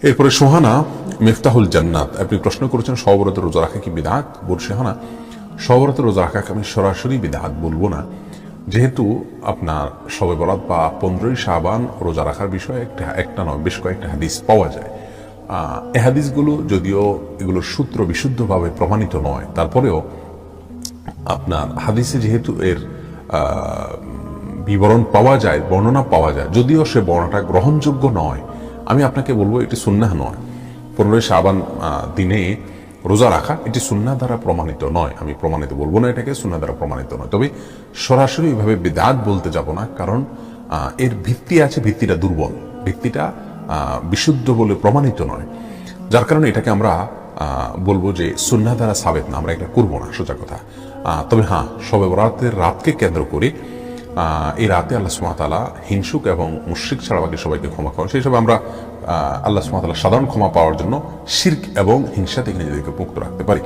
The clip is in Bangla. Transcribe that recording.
এরপরে সোহানা মিফতাহুল জান্নাত, আপনি প্রশ্ন করেছেন সবরত রোজা রাখা কি বিদআত? বলছি সোহানা, সবরত রোজা রাখাকে আমি সরাসরি বিদআত বলবো না, যেহেতু আপনার শবে বরাত বা 15ই শাবান রোজা রাখার বিষয়ে একটা নয় বেশ কয়েকটা হাদিস পাওয়া যায়। এই হাদিসগুলো যদিও এগুলোর সূত্র বিশুদ্ধভাবে প্রমাণিত নয়, তারপরেও আপনার হাদিসে যেহেতু এর বিবরণ পাওয়া যায়, বর্ণনা পাওয়া যায়, যদিও সে বর্ণনাটা গ্রহণযোগ্য নয়, আমি আপনাকে বলবো এটি সুন্নাহ নয়। 15ই শাবান দিনে রোজা রাখা এটি সুন্নাহ দ্বারা প্রমাণিত নয়। আমি প্রমাণিত বলবো না, এটাকে সুন্নাহ দ্বারা প্রমাণিত নয়। তবে সরাসরি এভাবে বিদআত বলতে যাব না, কারণ এর ভিত্তি আছে, ভিত্তিটা দুর্বল, ভিত্তিটা বিশুদ্ধ বলে প্রমাণিত নয়, যার কারণে এটাকে আমরা বলবো যে সুন্নাহ দ্বারা সাবেত না, আমরা এটা করবো না, সোজা কথা। তবে হ্যাঁ, শবে বরাতের রাতকে কেন্দ্র করে এই রাতে আল্লাহ সুবহানাহু ওয়া তাআলা হিংসুক এবং মুশরিক ছাড়া বাকি সবাইকে ক্ষমা করেন। সেই হিসাবে আমরা আল্লাহ সুবহানাহু ওয়া তাআলা সাধারণ ক্ষমা পাওয়ার জন্য শিরক এবং হিংসা থেকে নিজেদেরকে মুক্ত রাখতে পারি।